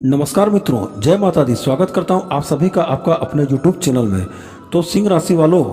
नमस्कार मित्रों, जय माता दी। स्वागत करता हूं आप सभी का आपका अपने YouTube चैनल में। तो सिंह राशि वालों,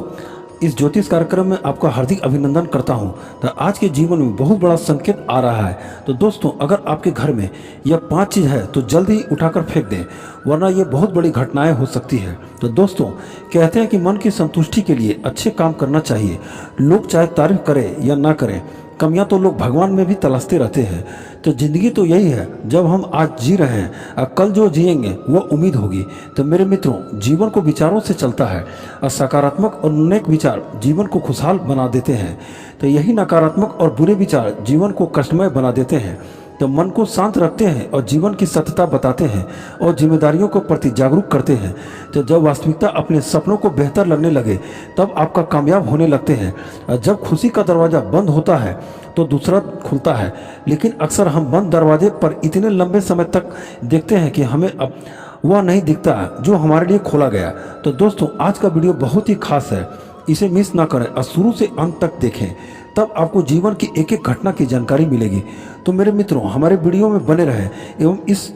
इस ज्योतिष कार्यक्रम में आपका हार्दिक अभिनंदन करता हूं। तो आज के जीवन में बहुत बड़ा संकेत आ रहा है। तो दोस्तों, अगर आपके घर में यह 5 चीज़ है तो जल्दी ही उठाकर फेंक दें, वरना ये बहुत बड़ी घटनाएं हो सकती है। तो दोस्तों, कहते हैं कि मन की संतुष्टि के लिए अच्छे काम करना चाहिए। लोग चाहे तारीफ करें या ना करें, कमियां तो लोग भगवान में भी तलाशते रहते हैं। तो जिंदगी तो यही है, जब हम आज जी रहे हैं और कल जो जिएंगे वो उम्मीद होगी। तो मेरे मित्रों, जीवन को विचारों से चलता है और सकारात्मक और नेक विचार जीवन को खुशहाल बना देते हैं। तो यही नकारात्मक और बुरे विचार जीवन को कष्टमय बना देते हैं। तो मन को शांत रखते हैं और जीवन की सत्यता बताते हैं और जिम्मेदारियों को प्रति जागरूक करते हैं। तो जब वास्तविकता अपने सपनों को बेहतर लगने लगे, तब आपका कामयाब होने लगते हैं। और जब खुशी का दरवाज़ा बंद होता है तो दूसरा खुलता है। लेकिन अक्सर हम बंद दरवाजे पर इतने लंबे समय तक देखते हैं कि हमें अब वह नहीं दिखता जो हमारे लिए खोला गया। तो दोस्तों, आज का वीडियो बहुत ही खास है, इसे मिस ना करें और शुरू से अंत तक देखें, तब आपको जीवन की एक एक घटना की जानकारी मिलेगी। तो मेरे मित्रों, हमारे वीडियो में बने रहें एवं इस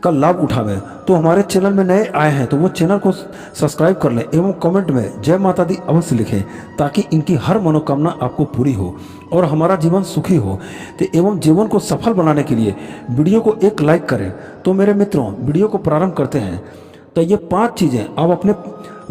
का लाभ उठावें। तो हमारे चैनल में नए आए हैं तो वो चैनल को सब्सक्राइब कर लें एवं कमेंट में जय माता दी अवश्य लिखें, ताकि इनकी हर मनोकामना आपको पूरी हो और हमारा जीवन सुखी हो। तो एवं जीवन को सफल बनाने के लिए वीडियो को एक लाइक करें। तो मेरे मित्रों, वीडियो को प्रारंभ करते हैं। तो ये 5 चीज़ें आप अपने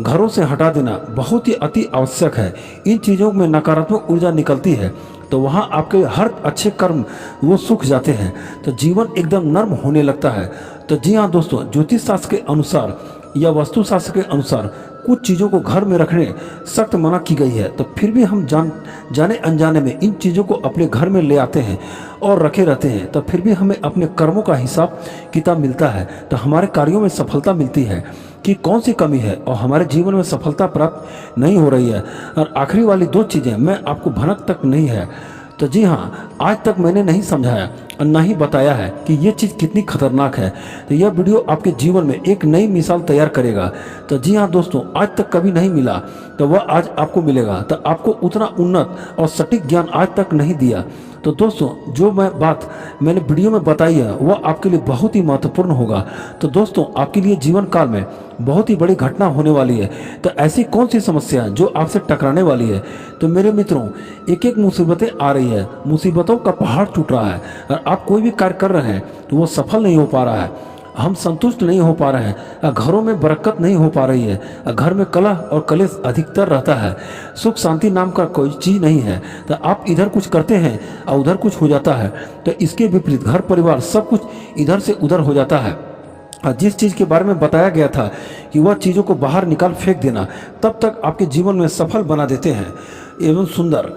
घरों से हटा देना बहुत ही अति आवश्यक है। इन चीज़ों में नकारात्मक ऊर्जा निकलती है तो वहाँ आपके हर अच्छे कर्म वो सूख जाते हैं। तो जीवन एकदम नर्म होने लगता है। तो जी हाँ दोस्तों, ज्योतिष शास्त्र के अनुसार या वास्तु शास्त्र के अनुसार कुछ चीज़ों को घर में रखने सख्त मना की गई है। तो फिर भी हम जाने अनजाने में इन चीज़ों को अपने घर में ले आते हैं और रखे रहते हैं। तो फिर भी हमें अपने कर्मों का हिसाब किताब मिलता है। तो हमारे कार्यों में सफलता मिलती है कि कौन सी कमी है और हमारे जीवन में सफलता प्राप्त नहीं हो रही है। और आखिरी वाली 2 चीज़ें मैं आपको भनक तक नहीं है। तो जी हाँ, आज तक मैंने नहीं समझाया और ना ही बताया है कि ये चीज़ कितनी खतरनाक है। तो यह वीडियो आपके जीवन में एक नई मिसाल तैयार करेगा। तो जी हाँ दोस्तों, आज तक कभी नहीं मिला तो वह आज आपको मिलेगा। तो आपको उतना उन्नत और सटीक ज्ञान आज तक नहीं दिया। तो दोस्तों, जो बात मैंने वीडियो में बताई है वह आपके लिए बहुत ही महत्वपूर्ण होगा। तो दोस्तों, आपके लिए जीवन काल में बहुत ही बड़ी घटना होने वाली है। तो ऐसी कौन सी समस्या जो आपसे टकराने वाली है? तो मेरे मित्रों, एक एक मुसीबतें आ रही है, मुसीबतों का पहाड़ टूट रहा है और आप कोई भी कार्य कर रहे हैं तो वो सफल नहीं हो पा रहा है। हम संतुष्ट नहीं हो पा रहे हैं, घरों में बरकत नहीं हो पा रही है, घर में कलह और कलेश अधिकतर रहता है, सुख शांति नाम का कोई चीज़ नहीं है। तो आप इधर कुछ करते हैं और उधर कुछ हो जाता है। तो इसके विपरीत घर परिवार सब कुछ इधर से उधर हो जाता है। जिस चीज़ के बारे में बताया गया था कि वह चीज़ों को बाहर निकाल फेंक देना, तब तक आपके जीवन में सफल बना देते हैं एवं सुंदर।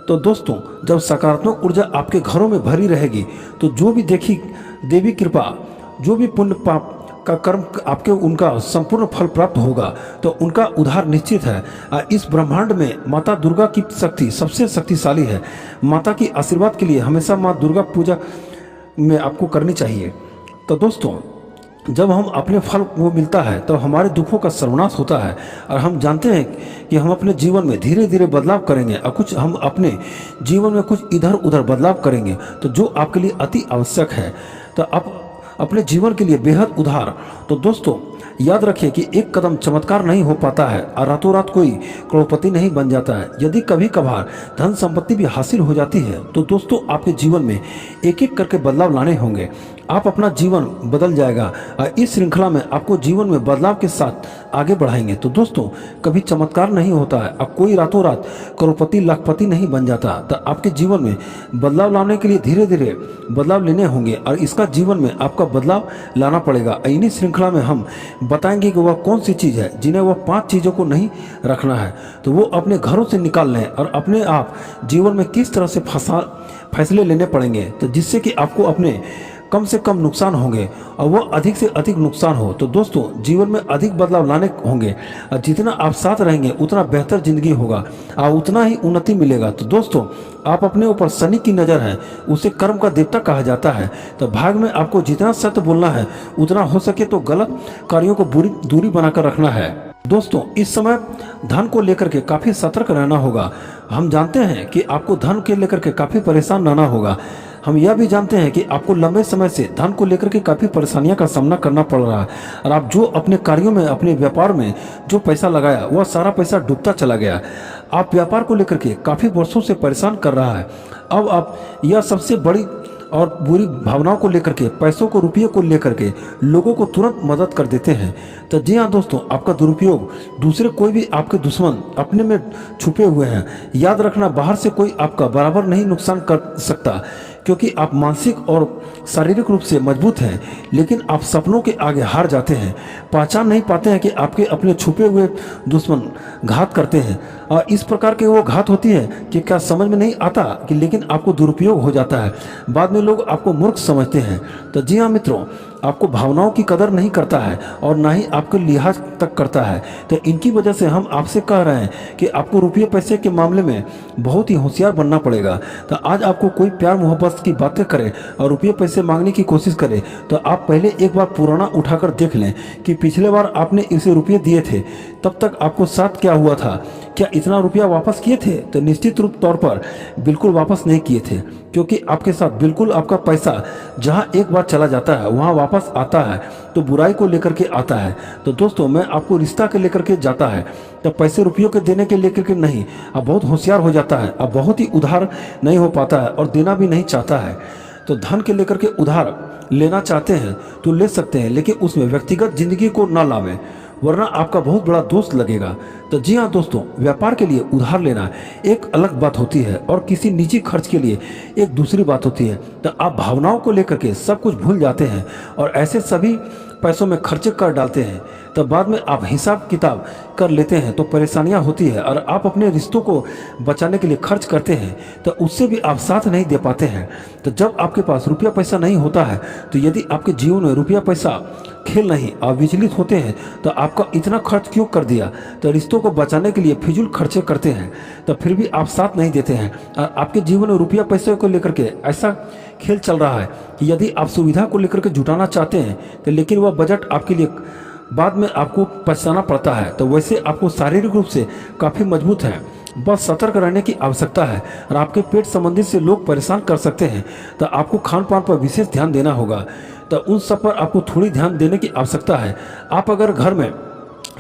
तो दोस्तों, जब सकारात्मक ऊर्जा आपके घरों में भरी रहेगी तो जो भी देवी कृपा, जो भी पुण्य पाप का कर्म आपके उनका संपूर्ण फल प्राप्त होगा। तो उनका उद्धार निश्चित है। इस ब्रह्मांड में माता दुर्गा की शक्ति सबसे शक्तिशाली है। माता की आशीर्वाद के लिए हमेशा माँ दुर्गा पूजा में आपको करनी चाहिए। तो दोस्तों, जब हम अपने फल वो मिलता है तो हमारे दुखों का सर्वनाश होता है और हम जानते हैं कि हम अपने जीवन में धीरे धीरे बदलाव करेंगे और कुछ हम अपने जीवन में कुछ इधर उधर बदलाव करेंगे, तो जो आपके लिए अति आवश्यक है। तो आप अपने जीवन के लिए बेहद उधार। तो दोस्तों, याद रखिए कि एक कदम चमत्कार नहीं हो पाता है और रातों रात कोई करोड़पति नहीं बन जाता है। यदि कभी कभार धन संपत्ति भी हासिल हो जाती है तो दोस्तों, आपके जीवन में एक एक करके बदलाव लाने होंगे। आप अपना जीवन बदल जाएगा और इस श्रृंखला में आपको जीवन में बदलाव के साथ आगे बढ़ाएंगे। तो दोस्तों, कभी चमत्कार नहीं होता है, अब कोई रातों रात करोड़पति लाखपति नहीं बन जाता। तो आपके जीवन में बदलाव लाने के लिए धीरे धीरे बदलाव लेने होंगे और इसका जीवन में आपका बदलाव लाना पड़ेगा। इन्हीं श्रृंखला में हम बताएंगे कि वह कौन सी चीज़ है जिन्हें वह 5 चीज़ों को नहीं रखना है। तो वो अपने घरों से निकाल लें और अपने आप जीवन में किस तरह से फैसले लेने पड़ेंगे तो जिससे कि आपको अपने कम से कम नुकसान होंगे और वो अधिक से अधिक नुकसान हो। तो दोस्तों, जीवन में अधिक बदलाव लाने होंगे और जितना आप साथ रहेंगे उतना बेहतर जिंदगी होगा और उतना ही उन्नति मिलेगा। तो दोस्तों, आप अपने ऊपर शनि की नज़र है, उसे कर्म का देवता कहा जाता है। तो भाग में आपको जितना सत्य बोलना है उतना हो सके तो गलत कार्यों को दूरी बनाकर रखना है। दोस्तों, इस समय धन को लेकर के काफ़ी सतर्क रहना होगा। हम जानते हैं कि आपको धन के लेकर के काफ़ी परेशान रहना होगा। हम यह भी जानते हैं कि आपको लंबे समय से धन को लेकर के काफ़ी परेशानियों का सामना करना पड़ रहा है और आप जो अपने कार्यों में, अपने व्यापार में जो पैसा लगाया वह सारा पैसा डूबता चला गया। आप व्यापार को लेकर के काफ़ी वर्षों से परेशान कर रहा है। अब आप यह सबसे बड़ी और बुरी भावनाओं को लेकर के, पैसों को, रुपये को लेकर के लोगों को तुरंत मदद कर देते हैं। तो जी हाँ दोस्तों, आपका दुरुपयोग दूसरे कोई भी आपके दुश्मन अपने में छुपे हुए हैं। याद रखना, बाहर से कोई आपका बराबर नहीं नुकसान कर सकता, क्योंकि आप मानसिक और शारीरिक रूप से मजबूत हैं, लेकिन आप सपनों के आगे हार जाते हैं। पहचान नहीं पाते हैं कि आपके अपने छुपे हुए दुश्मन घात करते हैं, और इस प्रकार के वो घात होती है कि क्या समझ में नहीं आता कि, लेकिन आपको दुरुपयोग हो जाता है। बाद में लोग आपको मूर्ख समझते हैं। तो जी हाँ मित्रों, आपको भावनाओं की कदर नहीं करता है और ना ही आपके लिहाज तक करता है। तो इनकी वजह से हम आपसे कह रहे हैं कि आपको रुपये पैसे के मामले में बहुत ही होशियार बनना पड़ेगा। तो आज आपको कोई प्यार मोहब्बत की बातें करे और रुपये पैसे मांगने की कोशिश करे, तो आप पहले एक बार पुराना उठाकर देख लें कि पिछले बार आपने इसे रुपये दिए थे, तब तक आपको साथ क्या हुआ था। क्या इतना रुपया वापस किए थे? तो निश्चित रूप तौर पर बिल्कुल वापस नहीं किए थे, क्योंकि आपके साथ बिल्कुल आपका पैसा जहां एक बार चला जाता है वहां वापस आता है तो बुराई को लेकर के आता है। तो दोस्तों, मैं आपको रिश्ता के लेकर के जाता है, तो पैसे रुपयों के देने के लेकर के नहीं। अब बहुत होशियार हो जाता है, अब बहुत ही उधार नहीं हो पाता है और देना भी नहीं चाहता है। तो धन के लेकर के उधार लेना चाहते हैं तो ले सकते हैं, लेकिन उसमें व्यक्तिगत जिंदगी को ना लावें, वरना आपका बहुत बड़ा दोस्त लगेगा। तो जी हाँ दोस्तों, व्यापार के लिए उधार लेना एक अलग बात होती है और किसी निजी खर्च के लिए एक दूसरी बात होती है। तो आप भावनाओं को लेकर के सब कुछ भूल जाते हैं और ऐसे सभी पैसों में खर्चे कर डालते हैं। तो बाद में आप हिसाब किताब कर लेते हैं तो परेशानियां होती है, और आप अपने रिश्तों को बचाने के लिए खर्च करते हैं तो उससे भी आप साथ नहीं दे पाते हैं। तो जब आपके पास रुपया पैसा नहीं होता है, तो यदि आपके जीवन में रुपया पैसा खेल नहीं, आप विचलित होते हैं, तो आपका इतना खर्च क्यों कर दिया। तो रिश्तों को बचाने के लिए फिजूल खर्चे करते हैं, तो फिर भी आप साथ नहीं देते हैं। और आपके जीवन में रुपया पैसे को लेकर के ऐसा खेल चल रहा है कि यदि आप सुविधा को लेकर के जुटाना चाहते हैं तो, लेकिन वह बजट आपके लिए बाद में आपको पछताना पड़ता है। तो वैसे आपको शारीरिक रूप से काफ़ी मजबूत है, बस सतर्क रहने की आवश्यकता है। और आपके पेट संबंधित से लोग परेशान कर सकते हैं, तो आपको खान पान पर विशेष ध्यान देना होगा। तो उन सब पर आपको थोड़ी ध्यान देने की आवश्यकता है। आप अगर घर में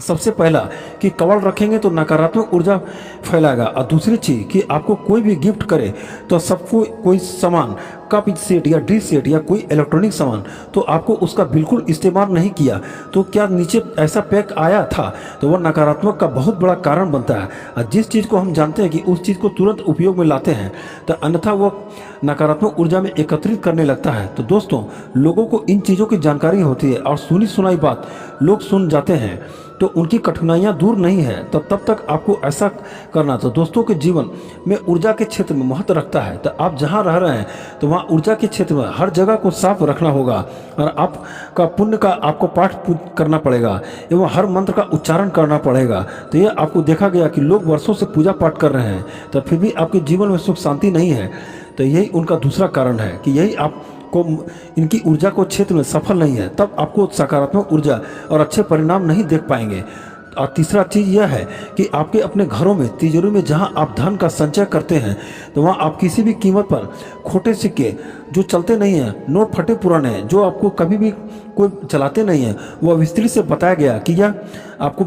सबसे पहला कि कवल रखेंगे तो नकारात्मक ऊर्जा फैलाएगा, और दूसरी चीज़ कि आपको कोई भी गिफ्ट करे तो सबको कोई सामान, कप सेट या डिश सेट या कोई इलेक्ट्रॉनिक सामान, तो आपको उसका बिल्कुल इस्तेमाल नहीं किया तो क्या नीचे ऐसा पैक आया था, तो वह नकारात्मक का बहुत बड़ा कारण बनता है। और जिस चीज़ को हम जानते हैं कि उस चीज़ को तुरंत उपयोग में लाते हैं, तो अन्यथा वो नकारात्मक ऊर्जा में एकत्रित करने लगता है। तो दोस्तों, लोगों को इन चीज़ों की जानकारी होती है और सुनी सुनाई बात लोग सुन जाते हैं, तो उनकी कठिनाइयाँ दूर नहीं है। तो तब तक आपको ऐसा करना। तो दोस्तों के जीवन में ऊर्जा के क्षेत्र में महत्व रखता है। तो आप जहाँ रह रहे हैं तो वहाँ ऊर्जा के क्षेत्र में हर जगह को साफ रखना होगा, और आपका पुण्य का आपको पाठ करना पड़ेगा एवं हर मंत्र का उच्चारण करना पड़ेगा। तो ये आपको देखा गया कि लोग वर्षों से पूजा पाठ कर रहे हैं, तो फिर भी आपके जीवन में सुख शांति नहीं है। तो यही उनका दूसरा कारण है कि यही आपको इनकी ऊर्जा को क्षेत्र में सफल नहीं है, तब आपको सकारात्मक ऊर्जा और अच्छे परिणाम नहीं देख पाएंगे। और तीसरा चीज़ यह है कि आपके अपने घरों में, तिजोरी में जहां आप धन का संचय करते हैं, तो वहां आप किसी भी कीमत पर खोटे सिक्के जो चलते नहीं हैं, नोट फटे पुराने हैं, जो आपको कभी भी कोई चलाते नहीं हैं, वह विस्तृत से बताया गया कि यह आपको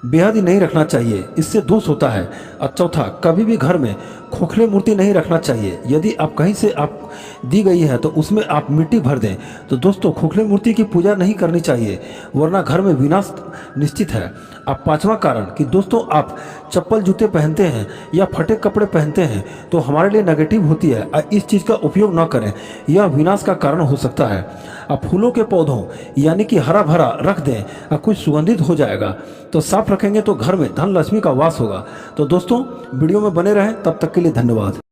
बेहद ही नहीं रखना चाहिए, इससे दोष होता है। और चौथा, कभी भी घर में खोखले मूर्ति नहीं रखना चाहिए। यदि आप कहीं से आप दी गई है तो उसमें आप मिट्टी भर दें। तो दोस्तों, खोखले मूर्ति की पूजा नहीं करनी चाहिए, वरना घर में विनाश निश्चित है। अब पांचवा कारण कि दोस्तों, आप चप्पल जूते पहनते हैं या फटे कपड़े पहनते हैं तो हमारे लिए नेगेटिव होती है, और इस चीज़ का उपयोग न करें, यह विनाश का कारण हो सकता है। अब फूलों के पौधों यानी कि हरा भरा रख दें और कुछ सुगंधित हो जाएगा। तो साफ रखेंगे तो घर में धन लक्ष्मी का वास होगा। तो दोस्तों, वीडियो में बने रहें, तब तक के लिए धन्यवाद।